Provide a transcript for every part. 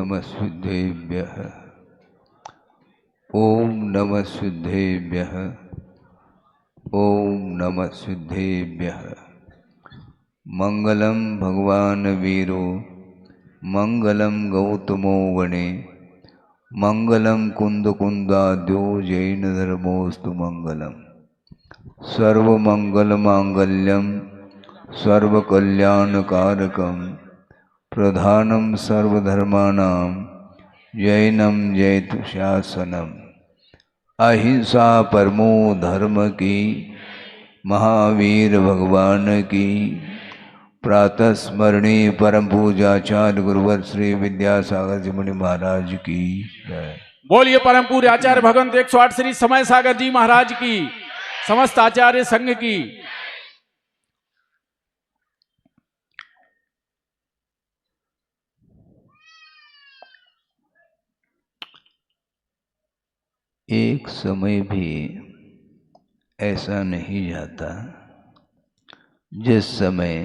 नमः सिद्धेभ्यः। ओम नमः सिद्धेभ्यः। ओम नमः सिद्धेभ्यः। मंगलम भगवान वीरो मंगलम गौतमो गणे मंगलम कुंद कुंदाद्यो जैन धर्मोस्तु मंगलम। सर्वमंगल मांगल्यम सर्वकल्याणकारकम प्रधानम सर्वधर्माणां जैनम जयतु शासनम। अहिंसा परमो धर्म की महावीर भगवान की। प्रातः स्मरणीय परम पूजाचार्य गुरुवर श्री विद्यासागर जी मुनि महाराज की जय। बोलिए परम पूज्य आचार्य भगवंत 108 श्री समय सागर जी महाराज की, समस्त आचार्य संघ की। एक समय भी ऐसा नहीं जाता जिस समय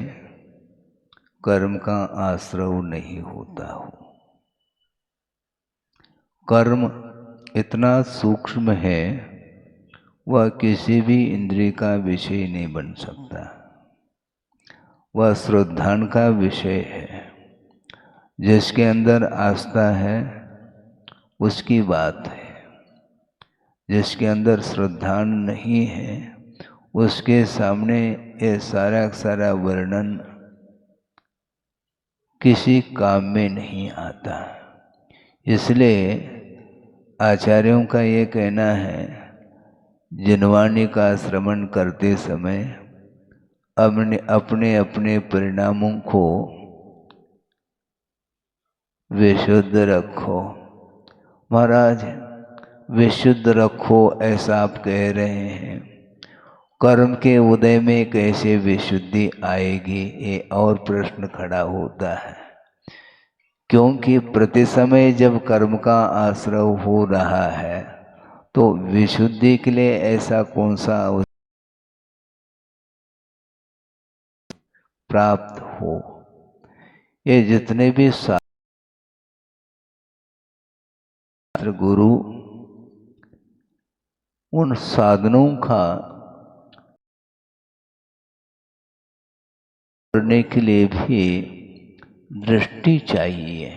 कर्म का आश्रव नहीं होता हो। कर्म इतना सूक्ष्म है, वह किसी भी इंद्रिय का विषय नहीं बन सकता। वह श्रद्धान का विषय है। जिसके अंदर आस्था है उसकी बात है। जिसके अंदर श्रद्धान नहीं है उसके सामने ये सारा सारा वर्णन किसी काम में नहीं आता। इसलिए आचार्यों का ये कहना है, जिनवाणी का श्रवण करते समय अपने अपने परिणामों को विशुद्ध रखो। महाराज विशुद्ध रखो ऐसा आप कह रहे हैं, कर्म के उदय में कैसे विशुद्धि आएगी, ये और प्रश्न खड़ा होता है। क्योंकि प्रति समय जब कर्म का आश्रव हो रहा है तो विशुद्धि के लिए ऐसा कौन सा प्राप्त हो। ये जितने भी शास्त्र गुरु उन साधनों का करने के लिए भी दृष्टि चाहिए।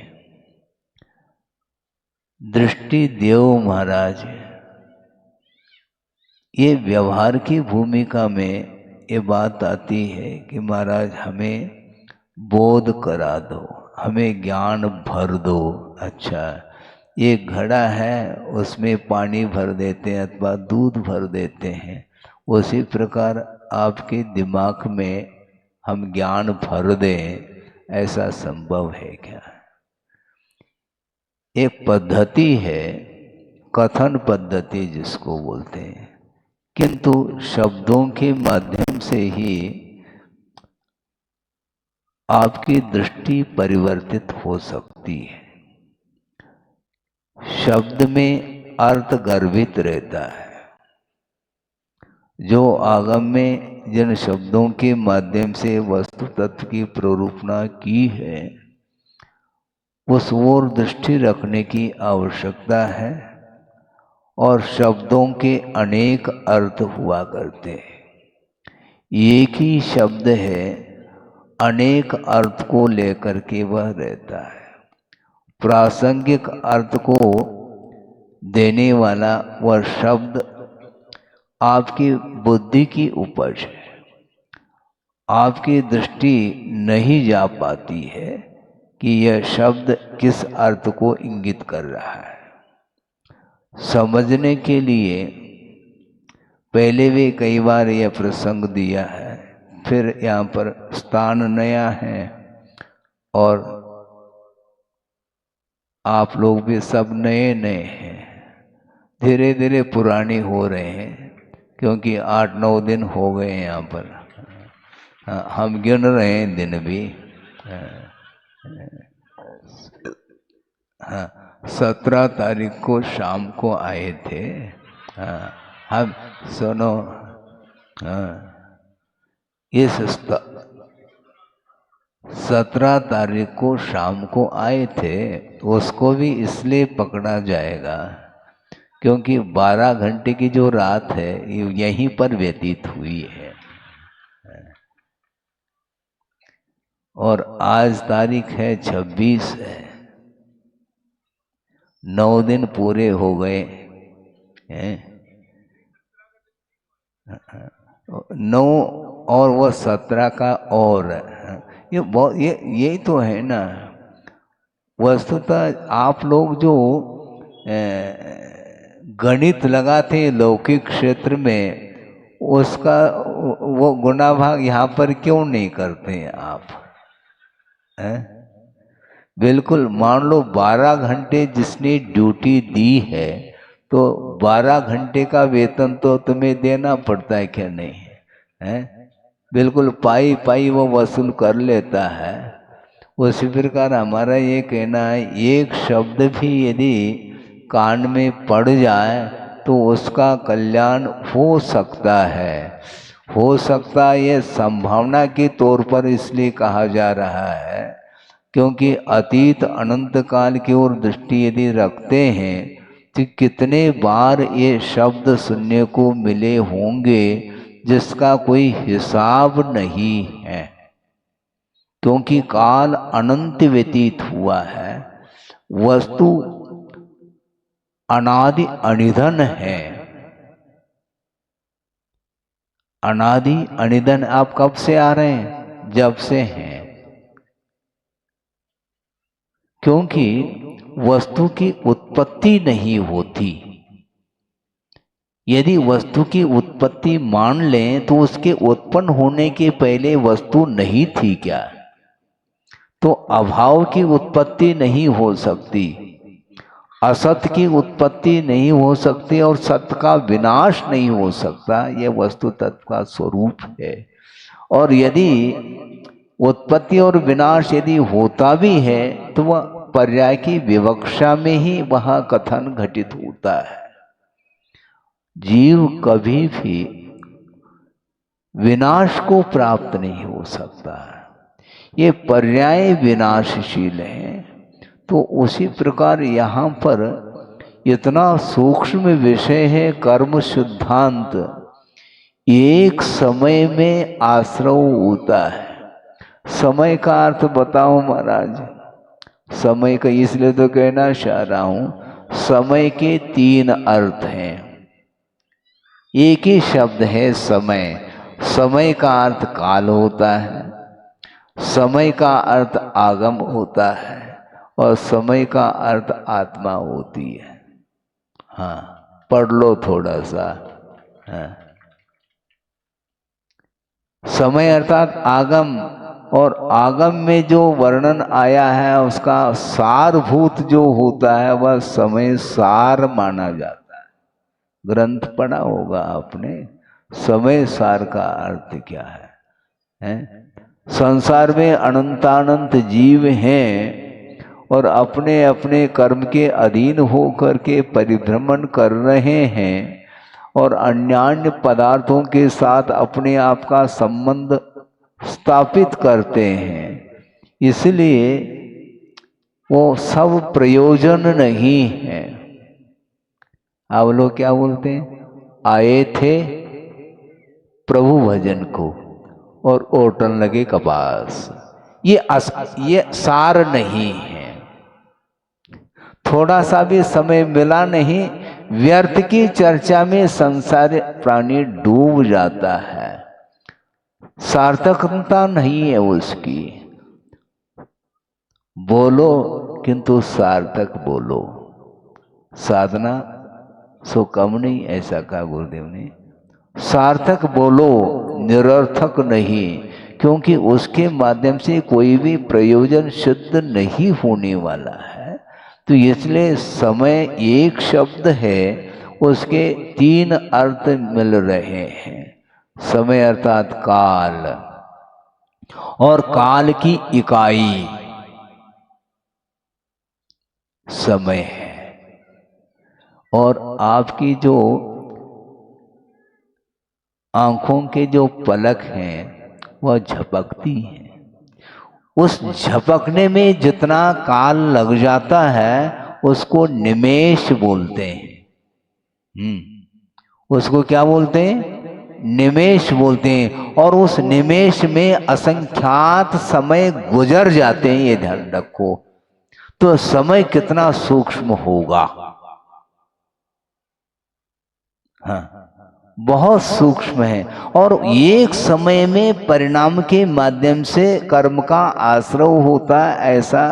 दृष्टि देव महाराज। ये व्यवहार की भूमिका में ये बात आती है कि महाराज हमें बोध करा दो, हमें ज्ञान भर दो। अच्छा, ये घड़ा है उसमें पानी भर देते हैं अथवा दूध भर देते हैं, उसी प्रकार आपके दिमाग में हम ज्ञान भर दें, ऐसा संभव है क्या? एक पद्धति है, कथन पद्धति जिसको बोलते हैं, किंतु शब्दों के माध्यम से ही आपकी दृष्टि परिवर्तित हो सकती है। शब्द में अर्थ गर्भित रहता है। जो आगम में जिन शब्दों के माध्यम से वस्तु तत्व की प्ररूपणा की है, उस ओर दृष्टि रखने की आवश्यकता है। और शब्दों के अनेक अर्थ हुआ करते हैं। एक ही शब्द है, अनेक अर्थ को लेकर के वह रहता है। प्रासंगिक अर्थ को देने वाला वह शब्द आपकी बुद्धि की उपज है। आपकी दृष्टि नहीं जा पाती है कि यह शब्द किस अर्थ को इंगित कर रहा है। समझने के लिए पहले भी कई बार यह प्रसंग दिया है, फिर यहाँ पर स्थान नया है और आप लोग भी सब नए नए हैं। धीरे धीरे पुरानी हो रहे हैं, क्योंकि 8-9 दिन हो गए हैं यहाँ पर। हम गिन रहे हैं दिन भी। हाँ, 17 तारीख को शाम को आए थे। हम सुनो, इस 17 तारीख को शाम को आए थे, उसको भी इसलिए पकड़ा जाएगा क्योंकि 12 घंटे की जो रात है ये यहीं पर व्यतीत हुई है। और आज तारीख है 26 है, 9 दिन पूरे हो गए हैं। 9 और वो 17 का और ये बहुत यही तो है ना। वस्तुतः आप लोग जो गणित लगाते हैं लौकिक क्षेत्र में, उसका वो गुणा भाग यहाँ पर क्यों नहीं करते हैं आप? बिल्कुल, मान लो 12 घंटे जिसने ड्यूटी दी है तो 12 घंटे का वेतन तो तुम्हें देना पड़ता है क्या नहीं है? बिल्कुल पाई पाई वो वसूल कर लेता है। उसी प्रकार हमारा ये कहना है, एक शब्द भी यदि कान में पड़ जाए तो उसका कल्याण हो सकता है। हो सकता है ये संभावना के तौर पर इसलिए कहा जा रहा है क्योंकि अतीत अनंत काल की ओर दृष्टि यदि रखते हैं तो कितने बार ये शब्द सुनने को मिले होंगे जिसका कोई हिसाब नहीं है, क्योंकि काल अनंत व्यतीत हुआ है। वस्तु अनादि अनिधन है। अनादि अनिधन आप कब से आ रहे हैं? जब से हैं। क्योंकि वस्तु की उत्पत्ति नहीं होती। यदि वस्तु की उत्पत्ति मान लें तो उसके उत्पन्न होने के पहले वस्तु नहीं थी क्या? तो अभाव की उत्पत्ति नहीं हो सकती, असत की उत्पत्ति नहीं हो सकती और सत्य का विनाश नहीं हो सकता। यह वस्तु तत्व का स्वरूप है। और यदि उत्पत्ति और विनाश यदि होता भी है तो वह पर्याय की विवक्षा में ही वह कथन घटित होता है। जीव कभी भी विनाश को प्राप्त नहीं हो सकता, ये पर्याय विनाशशील है। तो उसी प्रकार यहाँ पर इतना सूक्ष्म विषय है कर्म शुद्धांत, एक समय में आश्रव होता है। समय का अर्थ बताओ महाराज। समय का इसलिए तो कहना चाह रहा हूं, समय के 3 अर्थ हैं। एक ही शब्द है समय। समय का अर्थ काल होता है, समय का अर्थ आगम होता है और समय का अर्थ आत्मा होती है। हाँ, पढ़ लो थोड़ा सा। हाँ। समय अर्थात आगम, और आगम में जो वर्णन आया है उसका सारभूत जो होता है वह समय सार माना जाता है। ग्रंथ पढ़ा होगा आपने, समय सार का अर्थ क्या है? संसार में अनंतानंत जीव हैं और अपने अपने कर्म के अधीन होकर के परिभ्रमण कर रहे हैं और अन्यान्य पदार्थों के साथ अपने आप का संबंध स्थापित करते हैं। इसलिए वो सब प्रयोजन नहीं है। आप लोग क्या बोलते हैं? आए थे प्रभु भजन को और ओटन लगे कपास। ये सार नहीं है। थोड़ा सा भी समय मिला नहीं, व्यर्थ की चर्चा में संसार प्राणी डूब जाता है। सार्थकता नहीं है उसकी। बोलो किंतु सार्थक बोलो। साधना सो कम नहीं, ऐसा कहा गुरुदेव ने। सार्थक बोलो, निरर्थक नहीं, क्योंकि उसके माध्यम से कोई भी प्रयोजन सिद्ध नहीं होने वाला है। तो इसलिए समय एक शब्द है, उसके 3 अर्थ मिल रहे हैं। समय अर्थात काल, और काल की इकाई समय है। और आपकी जो आंखों के जो पलक हैं वह झपकती हैं, उस झपकने में जितना काल लग जाता है उसको निमेष बोलते हैं। उसको क्या बोलते हैं? निमेष बोलते हैं। और उस निमेष में असंख्यात समय गुजर जाते हैं, ये ध्यान रखो। तो समय कितना सूक्ष्म होगा। हाँ, बहुत सूक्ष्म है। और एक समय में परिणाम के माध्यम से कर्म का आश्रय होता है, ऐसा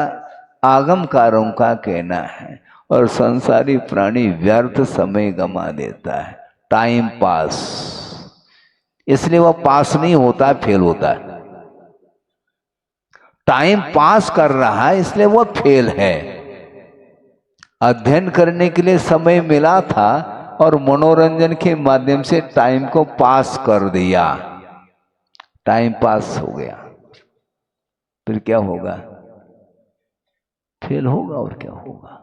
आगमकारों का कहना है। और संसारी प्राणी व्यर्थ समय गमा देता है, टाइम पास, इसलिए वह पास नहीं होता, फेल होता है। टाइम पास कर रहा है इसलिए वह फेल है। अध्ययन करने के लिए समय मिला था और मनोरंजन के माध्यम से टाइम को पास कर दिया, टाइम पास हो गया, फिर क्या होगा? फेल होगा, और क्या होगा।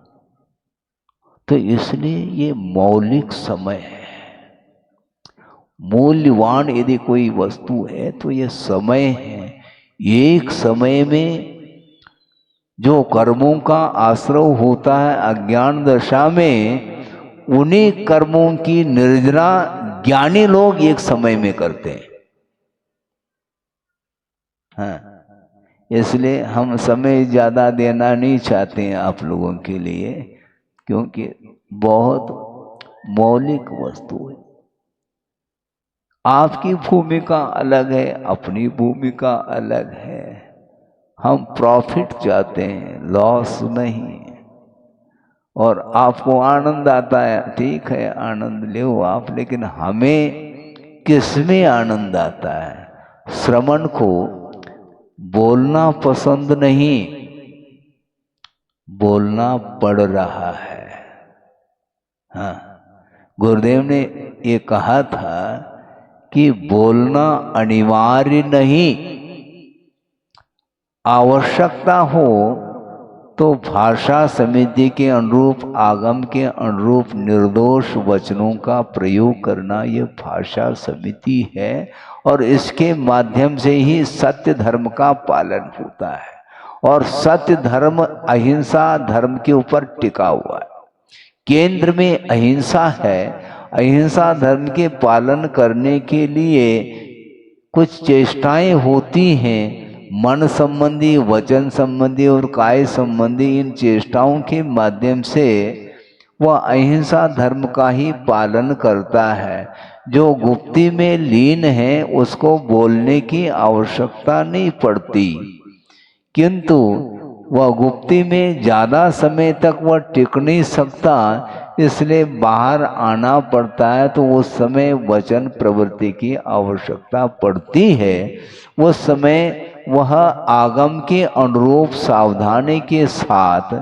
तो इसलिए ये मौलिक समय है। मूल्यवान यदि कोई वस्तु है तो ये समय है। एक समय में जो कर्मों का आश्रय होता है अज्ञान दशा में, उन्हीं कर्मों की निर्जना ज्ञानी लोग एक समय में करते हैं। हाँ, इसलिए हम समय ज्यादा देना नहीं चाहते हैं आप लोगों के लिए, क्योंकि बहुत मौलिक वस्तु है। आपकी भूमिका अलग है, अपनी भूमिका अलग है। हम प्रॉफिट चाहते हैं, लॉस नहीं। और आपको आनंद आता है, ठीक है, आनंद लो आप, लेकिन हमें किसमें आनंद आता है? श्रवण को बोलना पसंद नहीं, बोलना पड़ रहा है। हाँ, गुरुदेव ने ये कहा था कि बोलना अनिवार्य नहीं, आवश्यकता हो तो भाषा समिति के अनुरूप, आगम के अनुरूप निर्दोष वचनों का प्रयोग करना ये भाषा समिति है। और इसके माध्यम से ही सत्य धर्म का पालन होता है। और सत्य धर्म अहिंसा धर्म के ऊपर टिका हुआ है। केंद्र में अहिंसा है। अहिंसा धर्म के पालन करने के लिए कुछ चेष्टाएं होती हैं, मन संबंधी, वचन संबंधी और काय संबंधी। इन चेष्टाओं के माध्यम से वह अहिंसा धर्म का ही पालन करता है। जो गुप्ती में लीन है उसको बोलने की आवश्यकता नहीं पड़ती, किंतु वह गुप्ती में ज्यादा समय तक वह टिक नहीं सकता, इसलिए बाहर आना पड़ता है। तो उस समय वचन प्रवृत्ति की आवश्यकता पड़ती है। उस समय वह आगम के अनुरूप सावधानी के साथ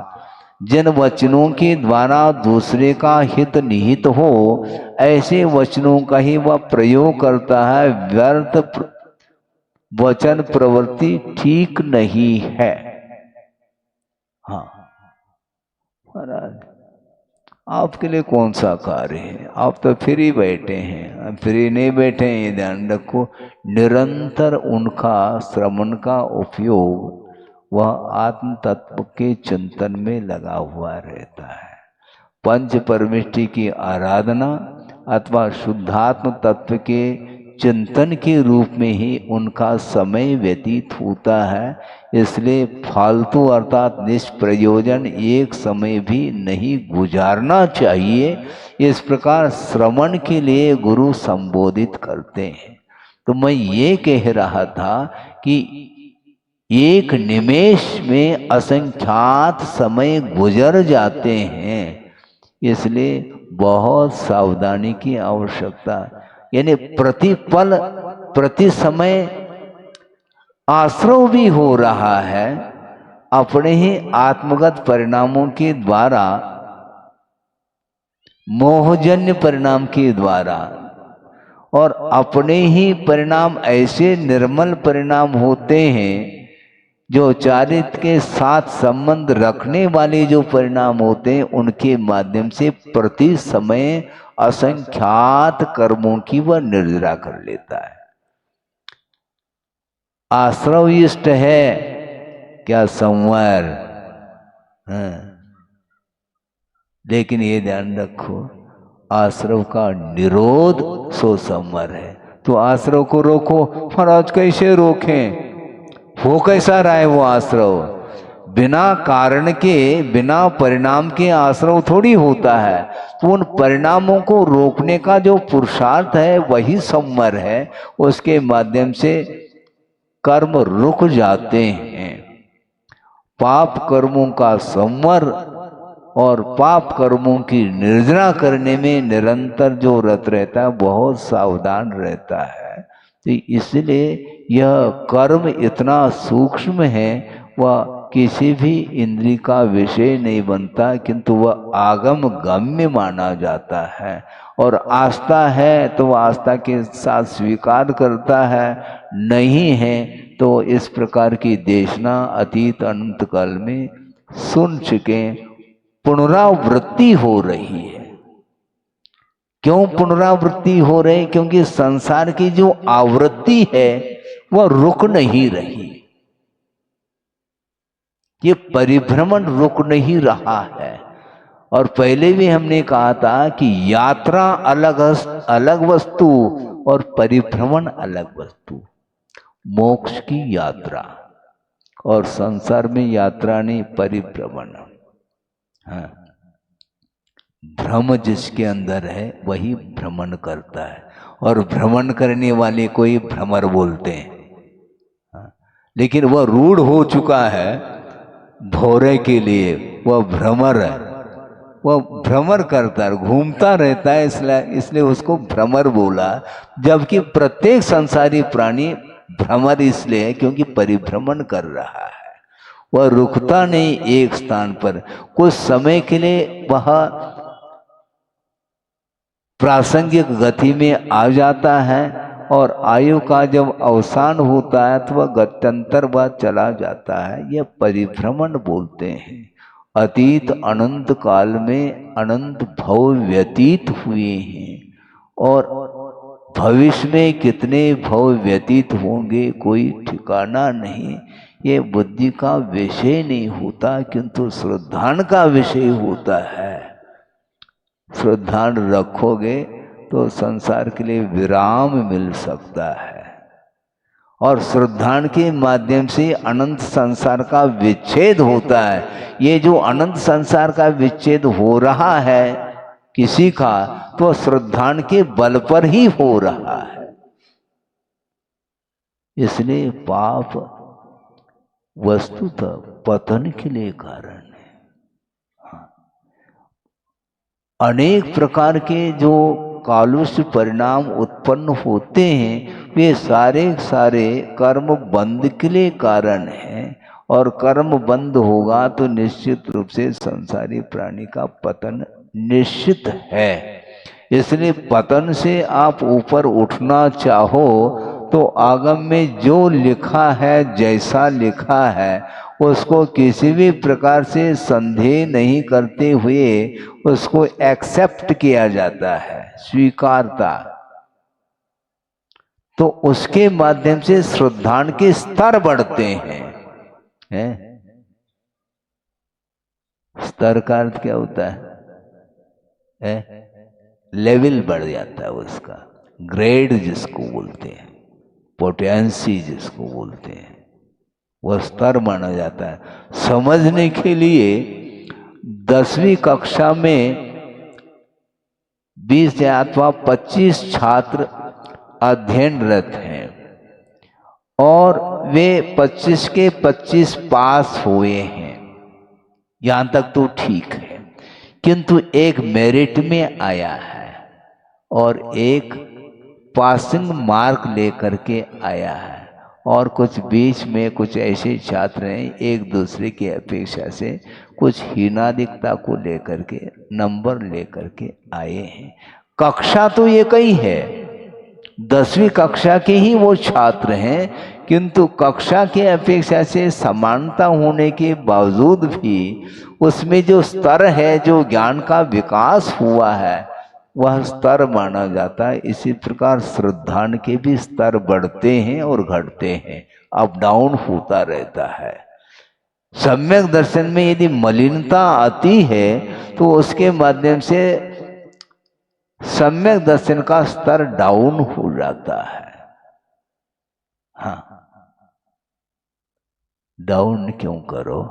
जिन वचनों के द्वारा दूसरे का हित निहित हो, ऐसे वचनों का ही वह प्रयोग करता है। व्यर्थ वचन प्रवृत्ति ठीक नहीं है। हाँ महाराज, आपके लिए कौन सा कार्य है? आप तो फ्री बैठे हैं, फ्री नहीं बैठे हैं, ये ध्यान रखो। निरंतर उनका श्रवण का उपयोग वह आत्म तत्व के चिंतन में लगा हुआ रहता है। पंच परमेष्टि की आराधना अथवा शुद्धात्म तत्व के चिंतन के रूप में ही उनका समय व्यतीत होता है। इसलिए फालतू अर्थात निष्प्रयोजन एक समय भी नहीं गुजारना चाहिए। इस प्रकार श्रवण के लिए गुरु संबोधित करते हैं। तो मैं ये कह रहा था कि एक निमेष में असंख्यात समय गुजर जाते हैं, इसलिए बहुत सावधानी की आवश्यकता। यानी प्रतिपल प्रति समय आश्रय भी हो रहा है अपने ही आत्मगत परिणामों के द्वारा, मोहजन्य परिणाम के द्वारा। और अपने ही परिणाम ऐसे निर्मल परिणाम होते हैं जो चारित्र के साथ संबंध रखने वाले जो परिणाम होते हैं, उनके माध्यम से प्रति समय असंख्यात कर्मों की वह निर्जरा कर लेता है। आश्रय इष्ट है क्या संवर। हाँ। लेकिन ये ध्यान रखो, आश्रव का निरोध सो संवर है। तो आश्रव को रोको। महाराज कैसे रोकें? हो कैसा रहा है वो आश्रव? बिना कारण के, बिना परिणाम के आश्रव थोड़ी होता है। तो उन परिणामों को रोकने का जो पुरुषार्थ है वही संवर है। उसके माध्यम से कर्म रुक जाते हैं। पाप कर्मों का संवर और पाप कर्मों की निर्जना करने में निरंतर जो रत रहता है बहुत सावधान रहता है। तो इसलिए यह कर्म इतना सूक्ष्म है, वह किसी भी इंद्रिय का विषय नहीं बनता, किंतु वह आगम गम्य माना जाता है। और आस्था है तो आस्था के साथ स्वीकार करता है, नहीं है तो इस प्रकार की देशना अतीत अनंत काल में सुन चुके। पुनरावृत्ति हो रही है। क्यों पुनरावृत्ति हो रही? क्योंकि संसार की जो आवृत्ति है वह रुक नहीं रही। ये परिभ्रमण रुक नहीं रहा है। और पहले भी हमने कहा था कि यात्रा अलग वस्तु और परिभ्रमण अलग वस्तु। मोक्ष की यात्रा और संसार में यात्रा नहीं, परिभ्रमण। हाँ। भ्रम जिसके अंदर है वही भ्रमण करता है, और भ्रमण करने वाले को ही भ्रमर बोलते हैं। हाँ। लेकिन वह रूढ़ हो चुका है भौरे के लिए, वह भ्रमर है। वह भ्रमर करता है, घूमता रहता है, इसलिए उसको भ्रमर बोला। जबकि प्रत्येक संसारी प्राणी भ्रमर इसलिए है क्योंकि परिभ्रमण कर रहा है। वह रुकता नहीं एक स्थान पर। कुछ समय के लिए वह प्रासंगिक गति में आ जाता है, और आयु का जब अवसान होता है तो वह गत्यंतर वह चला जाता है। यह परिभ्रमण बोलते हैं। अतीत अनंत काल में अनंत भव व्यतीत हुए हैं, और भविष्य में कितने भव व्यतीत होंगे कोई ठिकाना नहीं। ये बुद्धि का विषय नहीं होता, किंतु श्रद्धान का विषय होता है। श्रद्धान रखोगे तो संसार के लिए विराम मिल सकता है, और श्रद्धान के माध्यम से अनंत संसार का विच्छेद होता है। ये जो अनंत संसार का विच्छेद हो रहा है किसी का, तो श्रद्धान के बल पर ही हो रहा है। इसलिए पाप वस्तुतः पतन के लिए कारण है। अनेक प्रकार के जो कालुष्य परिणाम उत्पन्न होते हैं वे सारे कर्म बंद के लिए कारण हैं, और कर्म बंद होगा तो निश्चित रूप से संसारी प्राणी का पतन निश्चित है। इसलिए पतन से आप ऊपर उठना चाहो तो आगम में जो लिखा है, जैसा लिखा है, उसको किसी भी प्रकार से संदेह नहीं करते हुए उसको एक्सेप्ट किया जाता है, स्वीकारता। तो उसके माध्यम से श्रद्धान के स्तर बढ़ते हैं। स्तर का अर्थ क्या होता है? लेवल बढ़ जाता है उसका, ग्रेड जिसको बोलते हैं, पोटेंसी जिसको बोलते हैं, वह स्तर माना जाता है। समझने के लिए 10वीं कक्षा में 20 अथवा 25 छात्र अध्ययनरत हैं, और वे 25 के 25 पास हुए हैं। यहां तक तो ठीक है, किंतु एक मेरिट में आया है और एक पासिंग मार्क लेकर के आया है, और कुछ बीच में कुछ ऐसे छात्र हैं एक दूसरे की अपेक्षा से कुछ हीनादिकता को लेकर के नंबर लेकर के आए हैं। कक्षा तो एक ही है, 10वीं कक्षा के ही वो छात्र हैं, किंतु कक्षा के अपेक्षा से समानता होने के बावजूद भी उसमें जो स्तर है, जो ज्ञान का विकास हुआ है, वह स्तर माना जाता है। इसी प्रकार श्रद्धान के भी स्तर बढ़ते हैं और घटते हैं, अप डाउन होता रहता है। सम्यक दर्शन में यदि मलिनता आती है तो उसके माध्यम से सम्यक दर्शन का स्तर डाउन हो जाता है। हाँ, डाउन क्यों करो,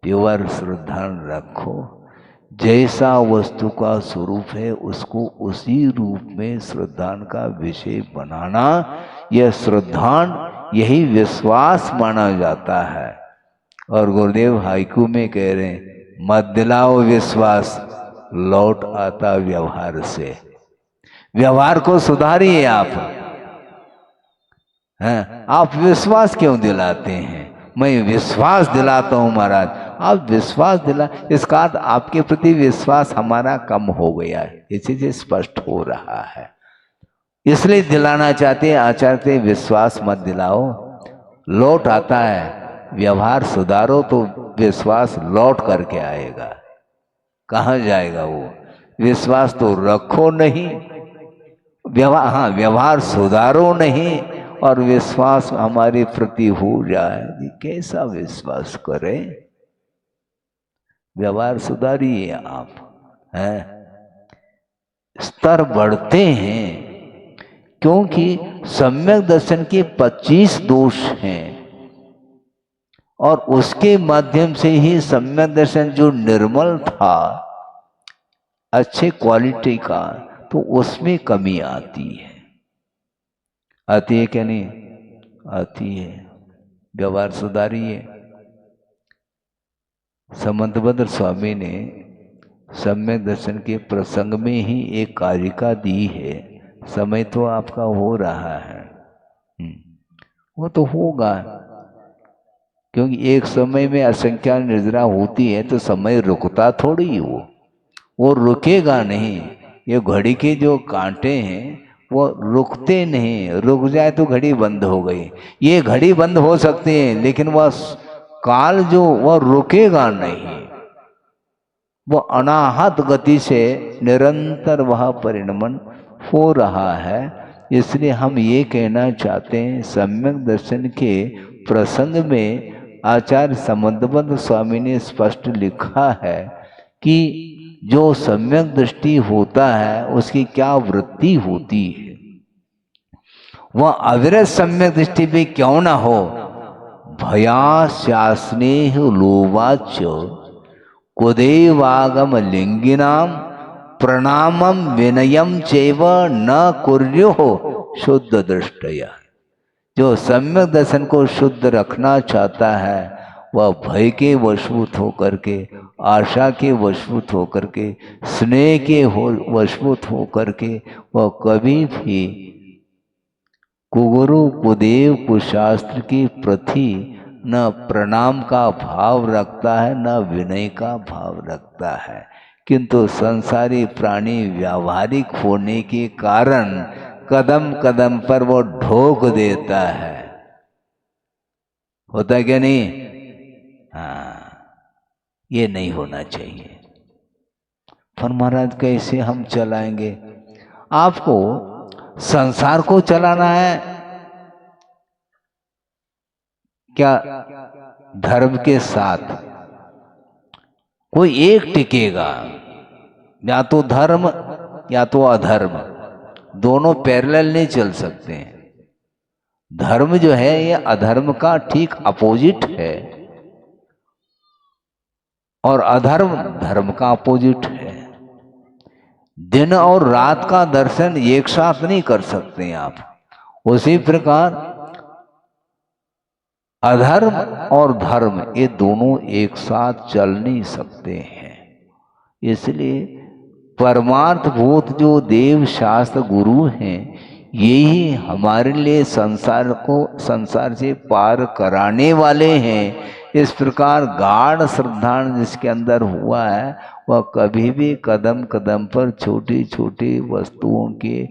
प्योर श्रद्धा रखो। जैसा वस्तु का स्वरूप है उसको उसी रूप में श्रद्धान का विषय बनाना, यह श्रद्धान, यही विश्वास माना जाता है। और गुरुदेव हाइकू में कह रहे हैं, मत दिलाओ विश्वास, लौट आता व्यवहार से। व्यवहार को सुधारिए आप। हैं, आप विश्वास क्यों दिलाते हैं? मैं विश्वास दिलाता हूं महाराज। आप विश्वास दिला, इसका अर्थ आपके प्रति विश्वास हमारा कम हो गया है, इसी से स्पष्ट हो रहा है। इसलिए दिलाना चाहते हैं आचार्य, विश्वास मत दिलाओ, लौट आता है। व्यवहार सुधारो तो विश्वास लौट करके आएगा। कहाँ जाएगा वो? विश्वास तो रखो नहीं, व्यवहार, हाँ, व्यवहार सुधारो नहीं और विश्वास हमारे प्रति हो जाए। कैसा विश्वास करें? व्यवहार सुधारिए आप। हैं, स्तर बढ़ते हैं, क्योंकि सम्यक दर्शन के 25 दोष हैं और उसके माध्यम से ही सम्यक दर्शन जो निर्मल था, अच्छे क्वालिटी का, तो उसमें कमी आती है। आती है क्या नहीं? आती है। व्यवहार सुधारिए। समंतभद्र स्वामी ने सम्यक दर्शन के प्रसंग में ही एक कारिका दी है। समय तो आपका हो रहा है, वो तो होगा, क्योंकि एक समय में असंख्या निर्जरा होती है तो समय रुकता थोड़ी वो रुकेगा नहीं। ये घड़ी के जो कांटे हैं वो रुकते नहीं, रुक जाए तो घड़ी बंद हो गई। ये घड़ी बंद हो सकती है लेकिन वह काल जो वह रुकेगा नहीं, वो अनाहत गति से निरंतर वह परिणमन हो रहा है। इसलिए हम ये कहना चाहते हैं, सम्यक दर्शन के प्रसंग में आचार्य समंतभद्र स्वामी ने स्पष्ट लिखा है कि जो सम्यक दृष्टि होता है उसकी क्या वृत्ति होती है। वह अविरत सम्यक दृष्टि भी क्यों न हो, भयास्यास्नेह लोवाच कुदेवागम लिंगिनाम प्रणामम विनयम चैव न कुर्यो शुद्ध दृष्टया। जो सम्यक दर्शन को शुद्ध रखना चाहता है वह भय के वशभूत होकर के, आशा के वशभूत होकर के, स्नेह के वशभूत होकर के वह कभी भी कुगुरु कुदेव कुशास्त्र की प्रति न प्रणाम का भाव रखता है न विनय का भाव रखता है। किंतु संसारी प्राणी व्यावहारिक होने के कारण कदम कदम पर वो ढोक देता है। होता है क्या नहीं? हाँ, ये नहीं होना चाहिए। पर महाराज कैसे हम चलाएंगे? आपको संसार को चलाना है क्या धर्म के साथ? कोई एक टिकेगा, या तो धर्म या तो अधर्म, दोनों पैरेलल नहीं चल सकते हैं। धर्म जो है ये अधर्म का ठीक अपोजिट है और अधर्म धर्म का अपोजिट है। दिन और रात का दर्शन एक साथ नहीं कर सकते हैं आप। उसी प्रकार अधर्म और धर्म ये दोनों एक साथ चल नहीं सकते हैं। इसलिए परमार्थ भूत जो देव शास्त्र गुरु हैं यही हमारे लिए संसार को संसार से पार कराने वाले हैं। इस प्रकार गाढ़ श्रद्धा जिसके अंदर हुआ है वह कभी भी कदम कदम पर छोटी छोटी वस्तुओं के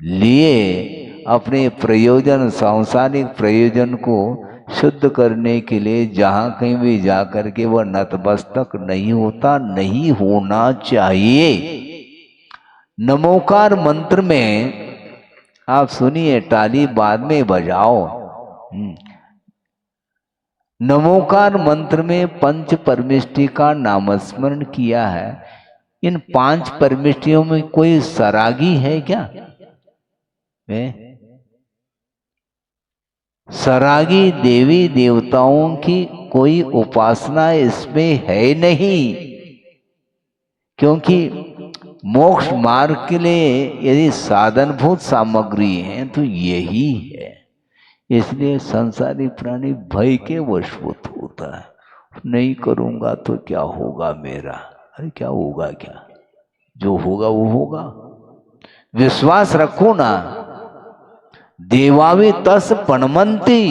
लिए अपने प्रयोजन, सांसारिक प्रयोजन को शुद्ध करने के लिए जहाँ कहीं भी जा कर के वह नतमस्तक नहीं होता, नहीं होना चाहिए। नमोकार मंत्र में आप सुनिए, ताली बाद में बजाओ, नमोकार मंत्र में पंच परमिष्टि का नामस्मरण किया है। इन 5 परमिष्टियों में कोई सरागी है क्या? सरागी देवी देवताओं की कोई उपासना इसमें है नहीं, क्योंकि मोक्ष मार्ग के लिए यदि साधनभूत सामग्री है तो यही है। इसलिए संसारी प्राणी भय के वशभूत होता है। नहीं करूंगा तो क्या होगा मेरा? अरे क्या होगा? क्या जो होगा वो होगा। विश्वास रखो ना। देवावि तस पणमंती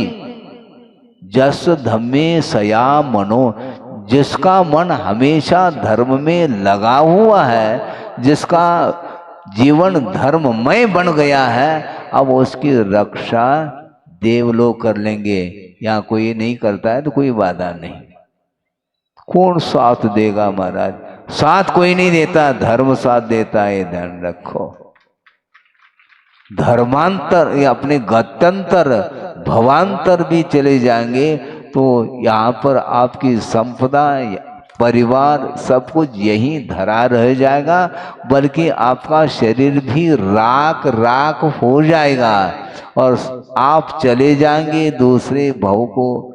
जस धम्मे सया मनो। जिसका मन हमेशा धर्म में लगा हुआ है, जिसका जीवन धर्ममय बन गया है, अब उसकी रक्षा देवलोग कर लेंगे। यहाँ कोई नहीं करता है तो कोई बाधा नहीं। कौन साथ देगा महाराज? साथ कोई नहीं देता, धर्म साथ देता है, ध्यान रखो। धर्मांतर या अपने गत्यंतर भवांतर भी चले जाएंगे तो यहाँ पर आपकी संपदा, परिवार, सब कुछ यहीं धरा रह जाएगा, बल्कि आपका शरीर भी राख राख हो जाएगा और आप चले जाएंगे दूसरे भव को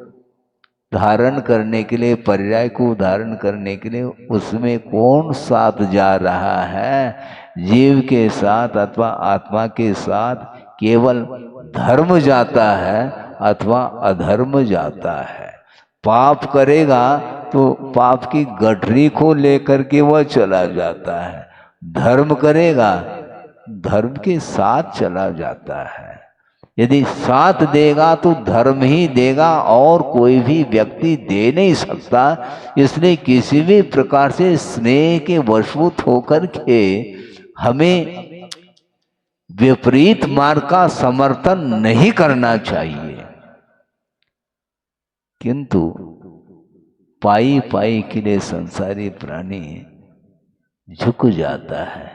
धारण करने के लिए, पर्याय को धारण करने के लिए। उसमें कौन साथ जा रहा है? जीव के साथ अथवा आत्मा के साथ केवल धर्म जाता है अथवा अधर्म जाता है। पाप करेगा तो पाप की गठरी को लेकर के वह चला जाता है, धर्म करेगा धर्म के साथ चला जाता है। यदि साथ देगा तो धर्म ही देगा और कोई भी व्यक्ति दे नहीं सकता। इसलिए किसी भी प्रकार से स्नेह के वशभूत होकर के हमें विपरीत मार्ग का समर्थन नहीं करना चाहिए। किंतु पाई पाई के लिए संसारी प्राणी झुक जाता है।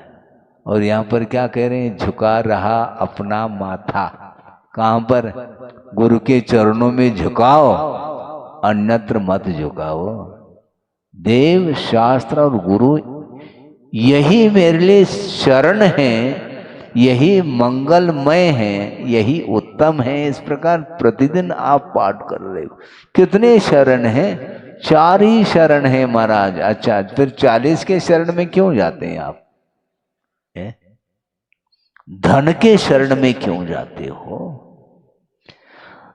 और यहाँ पर क्या कह रहे हैं? झुका रहा अपना माथा। कहाँ पर? गुरु के चरणों में झुकाओ, अन्यत्र मत झुकाओ। देव, शास्त्र और गुरु यही मेरे लिए शरण है, यही मंगलमय है, यही उत्तम है। इस प्रकार प्रतिदिन आप पाठ कर रहे हो। कितने शरण हैं? 4 ही शरण है महाराज। अच्छा, फिर 40 के शरण में क्यों जाते हैं आप? धन के शरण में क्यों जाते हो?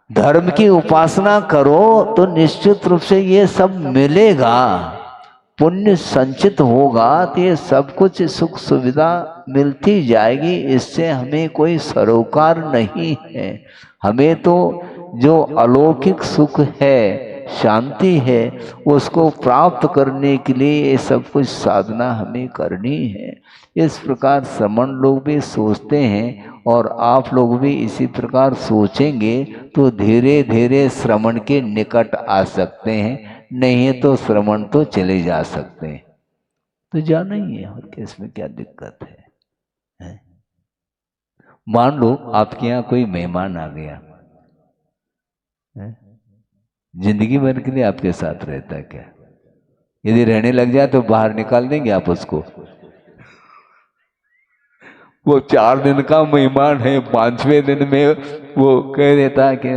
धर्म की उपासना करो तो निश्चित रूप से ये सब मिलेगा, पुण्य संचित होगा तो ये सब कुछ सुख सुविधा मिलती जाएगी। इससे हमें कोई सरोकार नहीं है। हमें तो जो अलौकिक सुख है, शांति है, उसको प्राप्त करने के लिए ये सब कुछ साधना हमें करनी है। इस प्रकार श्रमण लोग भी सोचते हैं और आप लोग भी इसी प्रकार सोचेंगे तो धीरे धीरे श्रमण के निकट आ सकते हैं। नहीं तो श्रमण तो चले जा सकते हैं। तो जाना ही है, और इसमें क्या दिक्कत है? मान लो आपके यहाँ कोई मेहमान आ गया, जिंदगी भर के लिए आपके साथ रहता है क्या? यदि रहने लग जाए तो बाहर निकाल देंगे आप उसको? वो 4 दिन का मेहमान है, 5वें दिन में वो कह देता है कि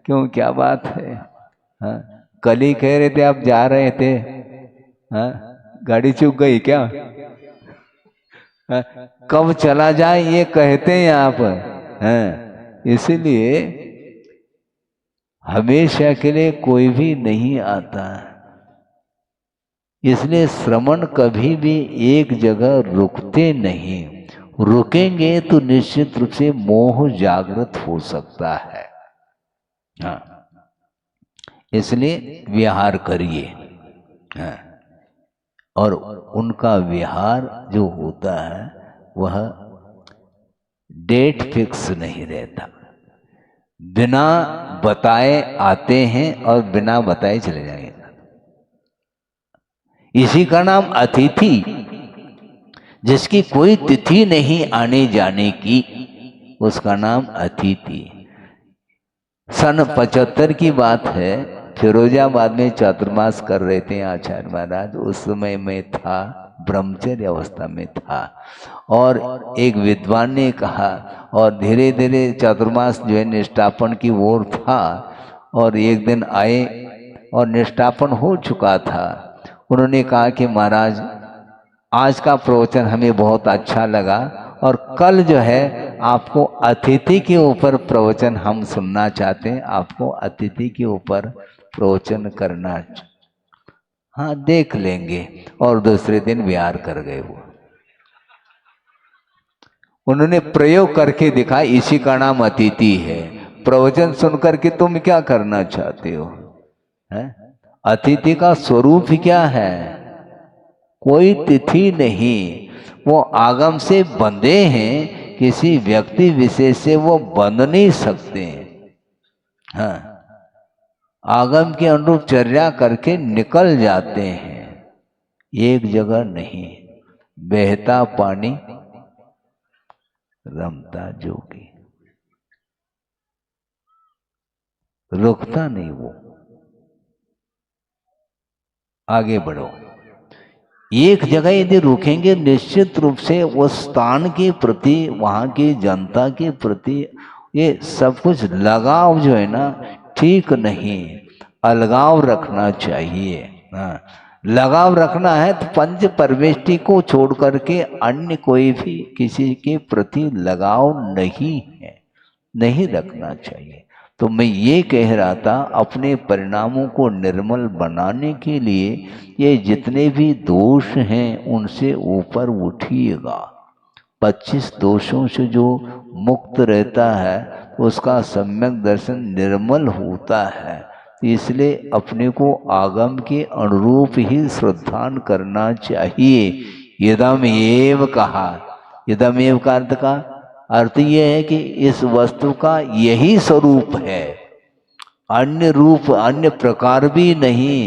क्यों, क्या बात है? हाँ, कल ही कह रहे थे आप जा रहे थे, हाँ, गाड़ी चूक गई क्या? हाँ, कब चला जाए ये कहते हैं आप। हाँ, इसीलिए हमेशा के लिए कोई भी नहीं आता। इसलिए श्रमण कभी भी एक जगह रुकते नहीं। रुकेंगे तो निश्चित रूप से मोह जागृत हो सकता है। हाँ, इसलिए विहार करिए। हाँ, और उनका विहार जो होता है वह डेट फिक्स नहीं रहता। बिना बताए आते हैं और बिना बताए चले जाएंगे। इसी का नाम अतिथि। जिसकी कोई तिथि नहीं आने जाने की, उसका नाम अतिथि। सन 75 की बात है, फिरोजाबाद में चातुर्मास कर रहे थे आचार्य महाराज। उस समय मैं था, ब्रह्मचर्य अवस्था में था, और एक विद्वान ने कहा, और धीरे धीरे चातुर्मास जो है निष्ठापन की ओर था, और एक दिन आए और निष्ठापन हो चुका था। उन्होंने कहा कि महाराज आज का प्रवचन हमें बहुत अच्छा लगा, और कल जो है आपको अतिथि के ऊपर प्रवचन हम सुनना चाहते हैं, आपको अतिथि के ऊपर प्रवचन करना। हाँ देख लेंगे। और दूसरे दिन बिहार कर गए वो। उन्होंने प्रयोग करके दिखा, इसी का नाम अतिथि है। प्रवचन सुनकर के तुम क्या करना चाहते हो? है? अतिथि का स्वरूप क्या है? कोई तिथि नहीं, वो आगम से बंधे हैं, किसी व्यक्ति विशेष से वो बंध नहीं सकते। हाँ, आगम के अनुरूप चर्या करके निकल जाते हैं, एक जगह नहीं। बहता पानी रमता जोगी, रुकता नहीं वो। आगे बढ़ो। एक जगह यदि रुकेंगे, निश्चित रूप से उस स्थान के प्रति, वहां की जनता के प्रति ये सब कुछ लगाव जो है ना, ठीक नहीं। अलगाव रखना चाहिए। हाँ, लगाव रखना है तो पंच परमेष्टि को छोड़ करके अन्य कोई भी किसी के प्रति लगाव नहीं है, नहीं रखना चाहिए। तो मैं ये कह रहा था, अपने परिणामों को निर्मल बनाने के लिए ये जितने भी दोष हैं उनसे ऊपर उठिएगा। 25 दोषों से जो मुक्त रहता है उसका सम्यक दर्शन निर्मल होता है। इसलिए अपने को आगम के अनुरूप ही श्रद्धान करना चाहिए। यदम एव कहा, यदम एव का अर्थ ये है कि इस वस्तु का यही स्वरूप है, अन्य रूप अन्य प्रकार भी नहीं।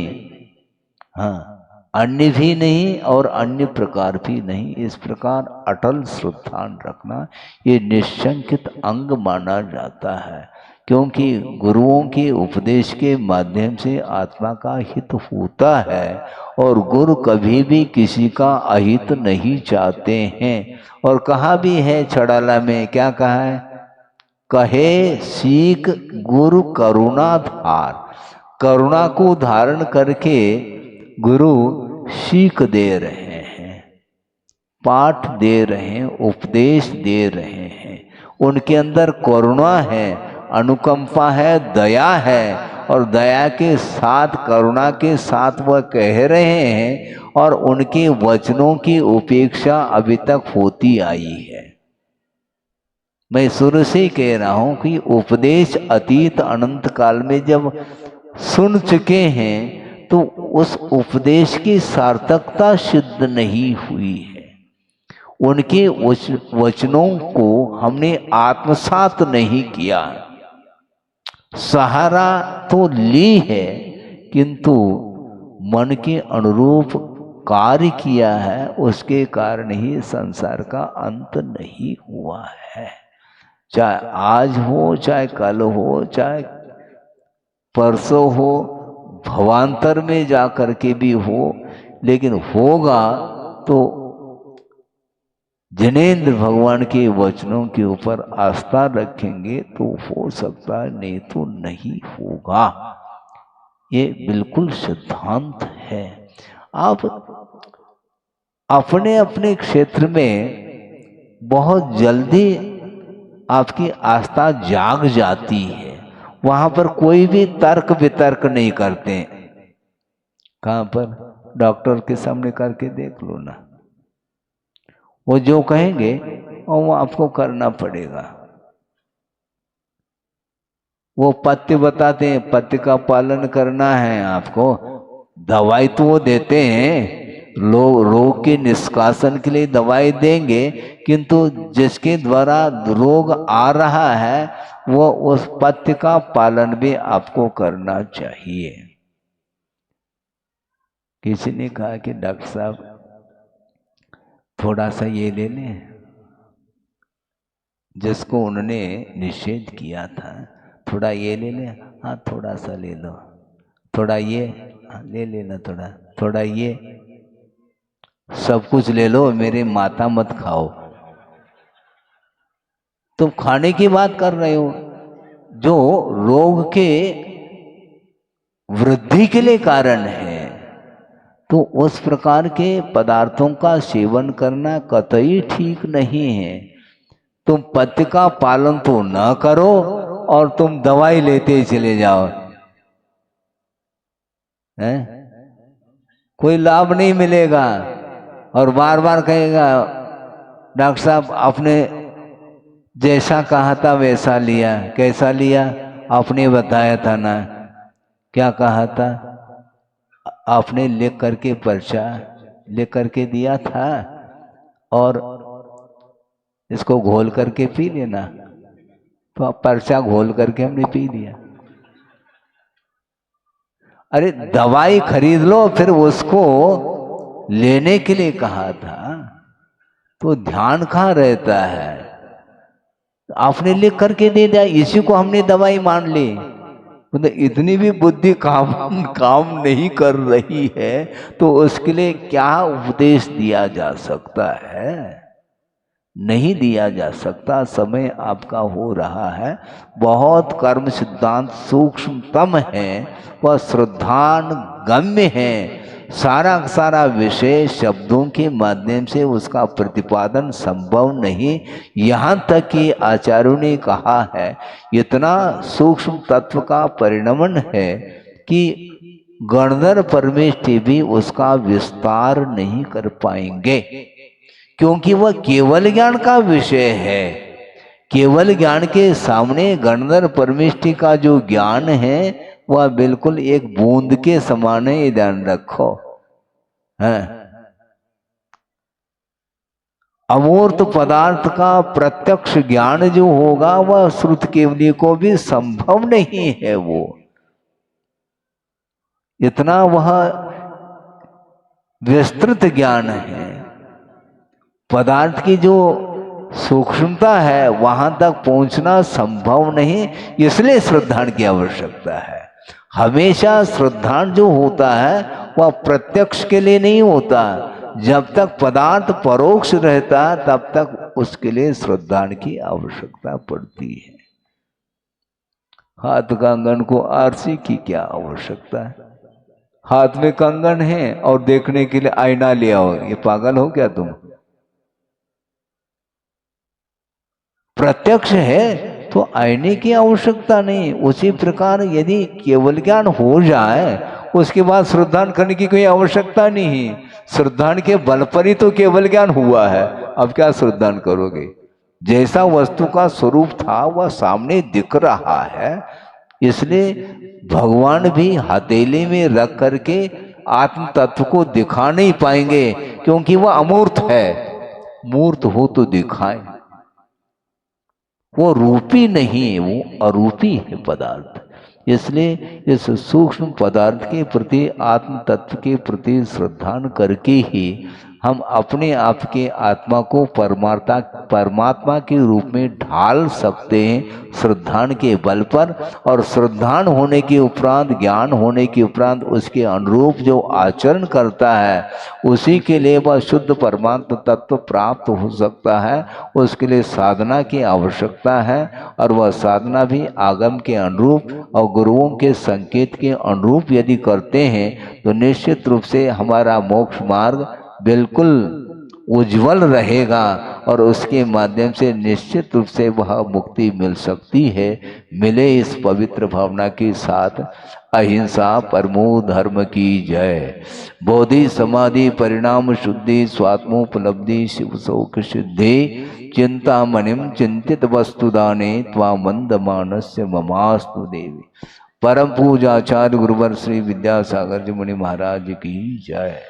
हाँ, अन्य भी नहीं और अन्य प्रकार भी नहीं। इस प्रकार अटल श्रद्धान रखना ये निश्चंकित अंग माना जाता है, क्योंकि गुरुओं के उपदेश के माध्यम से आत्मा का हित होता है, और गुरु कभी भी किसी का अहित नहीं चाहते हैं। और कहा भी है छड़ाला में, क्या कहा है? कहे सीख गुरु करुणा धार। करुणा को धारण करके गुरु सीख दे रहे हैं, पाठ दे रहे हैं, उपदेश दे रहे हैं। उनके अंदर करुणा है, अनुकंपा है, दया है, और दया के साथ करुणा के साथ वह कह रहे हैं, और उनके वचनों की उपेक्षा अभी तक होती आई है। मैं शुरू से कह रहा हूं कि उपदेश अतीत अनंत काल में जब सुन चुके हैं तो उस उपदेश की सार्थकता सिद्ध नहीं हुई है। उनके वचनों को हमने आत्मसात नहीं किया। सहारा तो ली है, किंतु मन के अनुरूप कार्य किया है, उसके कारण ही संसार का अंत नहीं हुआ है। चाहे आज हो, चाहे कल हो, चाहे परसों हो, भवांतर में जा करके भी हो, लेकिन होगा तो जिनेंद्र भगवान के वचनों के ऊपर आस्था रखेंगे तो हो सकता है, नहीं तो नहीं होगा। ये बिल्कुल सिद्धांत है। आप अपने अपने क्षेत्र में बहुत जल्दी आपकी आस्था जाग जाती है, वहां पर कोई भी तर्क वितर्क नहीं करते। कहां पर? डॉक्टर के सामने करके देख लो ना, वो जो कहेंगे वो आपको करना पड़ेगा। वो पथ्य बताते हैं, पथ्य का पालन करना है आपको। दवाई तो वो देते हैं, रोग के निष्कासन के लिए दवाई देंगे, किंतु जिसके द्वारा रोग आ रहा है वो उस पथ्य का पालन भी आपको करना चाहिए। किसी ने कहा कि डॉक्टर साहब थोड़ा सा ये ले लें, जिसको उन्होंने निषेध किया था, थोड़ा ये ले लें। हाँ थोड़ा सा ले लो। थोड़ा ये ले लेना, थोड़ा थोड़ा ये, सब कुछ ले लो, मेरे माता मत खाओ। तुम खाने की बात कर रहे हो, जो रोग के वृद्धि के लिए कारण है, तो उस प्रकार के पदार्थों का सेवन करना कतई ठीक नहीं है। तुम पथ्य का पालन तो न करो और तुम दवाई लेते चले जाओ, हैं? कोई लाभ नहीं मिलेगा। और बार बार कहेगा डॉक्टर साहब आपने जैसा कहा था वैसा लिया। कैसा लिया? आपने बताया था ना, क्या कहा था? आपने लिख करके पर्चा लिख करके दिया था, और इसको घोल करके पी लेना। तो आप पर्चा घोल करके हमने पी लिया। अरे दवाई खरीद लो, फिर उसको लेने के लिए कहा था, तो ध्यान कहाँ रहता है? आपने लिख करके दे दिया, इसी को हमने दवाई मान ली। मतलब इतनी भी बुद्धि काम नहीं कर रही है, तो उसके लिए क्या उपदेश दिया जा सकता है? नहीं दिया जा सकता। समय आपका हो रहा है, बहुत कर्म सिद्धांत सूक्ष्मतम है, वह श्रद्धान गम्य है। सारा विषय शब्दों के माध्यम से उसका प्रतिपादन संभव नहीं। यहाँ तक कि आचार्यों ने कहा है, इतना सूक्ष्म तत्व का परिणमन है कि गणधर परमेष्ठी भी उसका विस्तार नहीं कर पाएंगे, क्योंकि वह केवल ज्ञान का विषय है। केवल ज्ञान के सामने गणधर परमेष्ठी का जो ज्ञान है वह बिल्कुल एक बूंद के समान है, ध्यान रखो। है अमूर्त पदार्थ का प्रत्यक्ष ज्ञान जो होगा वह श्रुत केवली को भी संभव नहीं है। वो इतना वह विस्तृत ज्ञान है। पदार्थ की जो सूक्ष्मता है वहां तक पहुंचना संभव नहीं, इसलिए श्रद्धान की आवश्यकता है। हमेशा श्रद्धान जो होता है वह प्रत्यक्ष के लिए नहीं होता। जब तक पदार्थ परोक्ष रहता तब तक उसके लिए श्रद्धान की आवश्यकता पड़ती है। हाथ कंगन को आरसी की क्या आवश्यकता है? हाथ में कंगन है और देखने के लिए आईना ले आओ, ये पागल हो क्या तुम? प्रत्यक्ष है तो आईने की आवश्यकता नहीं। उसी प्रकार यदि केवल ज्ञान हो जाए उसके बाद श्रद्धान करने की कोई आवश्यकता नहीं। श्रद्धान के बल पर ही तो केवल ज्ञान हुआ है, अब क्या श्रद्धान करोगे? जैसा वस्तु का स्वरूप था वह सामने दिख रहा है, इसलिए भगवान भी हथेली में रख करके आत्म तत्व को दिखा नहीं पाएंगे, क्योंकि वह अमूर्त है। मूर्त हो तो दिखाए, वो रूपी नहीं है, वो अरूपी है पदार्थ। इसलिए इस सूक्ष्म पदार्थ के प्रति, आत्म तत्व के प्रति श्रद्धान करके ही हम अपने आप के आत्मा को परमात्मा के रूप में ढाल सकते हैं श्रद्धान के बल पर। और श्रद्धान होने के उपरांत, ज्ञान होने के उपरांत उसके अनुरूप जो आचरण करता है उसी के लिए वह शुद्ध परमात्मा तत्व प्राप्त हो सकता है। उसके लिए साधना की आवश्यकता है, और वह साधना भी आगम के अनुरूप और गुरुओं के संकेत के अनुरूप यदि करते हैं तो निश्चित रूप से हमारा मोक्ष मार्ग बिल्कुल उज्जवल रहेगा, और उसके माध्यम से निश्चित रूप से वह मुक्ति मिल सकती है। मिले इस पवित्र भावना के साथ। अहिंसा परमो धर्म की जय। बोधि समाधि परिणाम शुद्धि स्वात्मोपलब्धि शिव शोक सिद्धि। चिंतामणिम चिंतित वस्तुदाने त्वामंद मानस्य ममास्तु देवी। परम पूजाचार्य गुरुवर श्री विद्यासागर जी मुनि महाराज की जय।